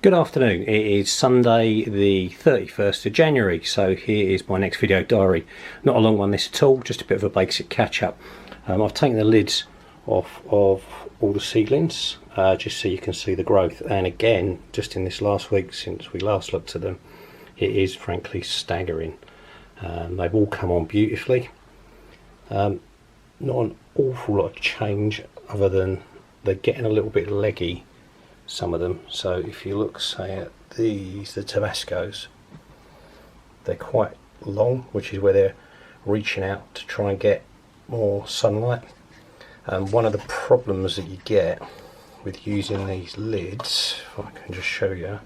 Good afternoon. It is Sunday the 31st of January, so here is my next video diary. Not a long one this at all, just a bit of a basic catch up. I've taken the lids off of all the seedlings just so you can see the growth, and again just in this last week since we last looked at them, it is frankly staggering. They've all come on beautifully. Not an awful lot of change other than they're getting a little bit leggy, some of them. So if you look, say, at these, the Tabascos, they're quite long, which is where they're reaching out to try and get more sunlight. One of the problems that you get with using these lids, if I can just show you,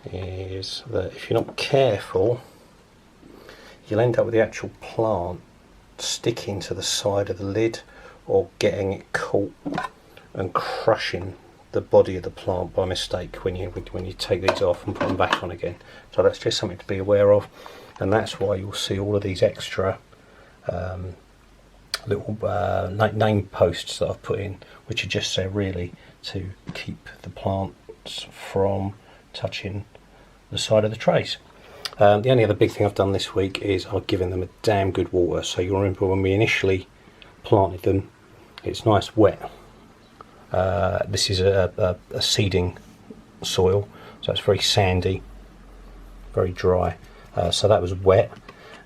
is that if you're not careful, you'll end up with the actual plant sticking to the side of the lid or getting it caught and crushing the body of the plant by mistake when you take these off and put them back on again. So that's just something to be aware of, and that's why you'll see all of these extra little name posts that I've put in, which are just there really to keep the plants from touching the side of the trays. The only other big thing I've done this week is I've given them a damn good water. So you'll remember when we initially planted them, it's nice wet. This is a seeding soil, so it's very sandy, very dry, so that was wet,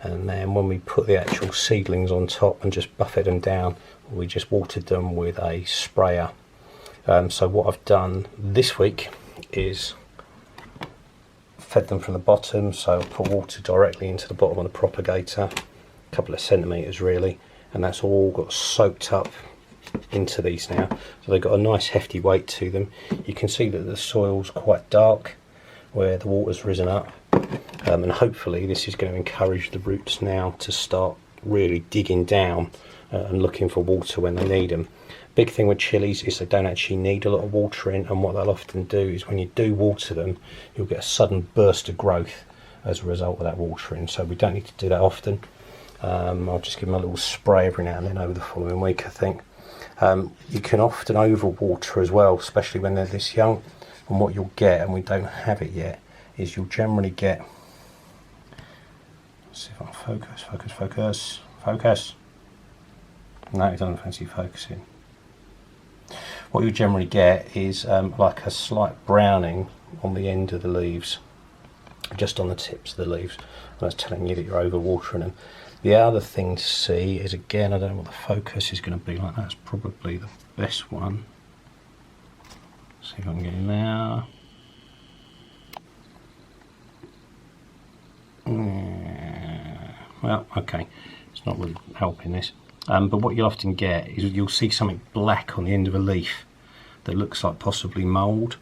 and then when we put the actual seedlings on top and just buffeted them down, we just watered them with a sprayer. So what I've done this week is fed them from the bottom, so I put water directly into the bottom of the propagator, a couple of centimetres really, and that's all got soaked up into these now, so they've got a nice hefty weight to them. You can see that the soil's quite dark where the water's risen up, and hopefully this is going to encourage the roots now to start really digging down and looking for water when they need them. Big thing with chilies is they don't actually need a lot of watering, and what they'll often do is when you do water them, you'll get a sudden burst of growth as a result of that watering, so we don't need to do that often. I'll just give them a little spray every now and then over the following week, I think. You can often overwater as well, especially when they're this young, and what you'll get, and we don't have it yet, is you'll generally get, let's see if I can focus. No, it doesn't fancy focusing. What you generally get is like a slight browning on the end of the leaves, just on the tips of the leaves, and that's telling you that you're overwatering them. The other thing to see is, again, I don't know what the focus is going to be like. That's probably the best one. See if I can get in there. Well, okay, it's not really helping this. But what you'll often get is you'll see something black on the end of a leaf that looks like possibly mould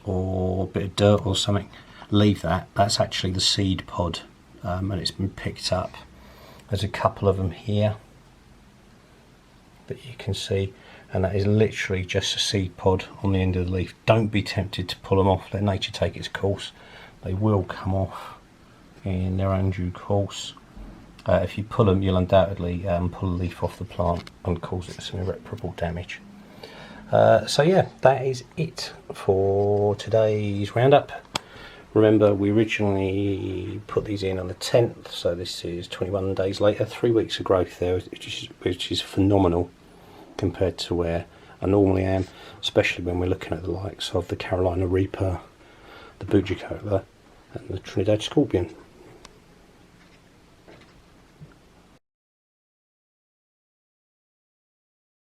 or a bit of dirt or something. Leave that. That's actually the seed pod, and it's been picked up. There's a couple of them here that you can see, and that is literally just a seed pod on the end of the leaf. Don't be tempted to pull them off. Let nature take its course. They will come off in their own due course. If you pull them, you'll undoubtedly pull a leaf off the plant and cause it some irreparable damage. So yeah, that is it for today's roundup. Remember, we originally put these in on the 10th, so this is 21 days later, 3 weeks of growth there, which is phenomenal compared to where I normally am, especially when we're looking at the likes of the Carolina Reaper, the Bujicola, and the Trinidad Scorpion.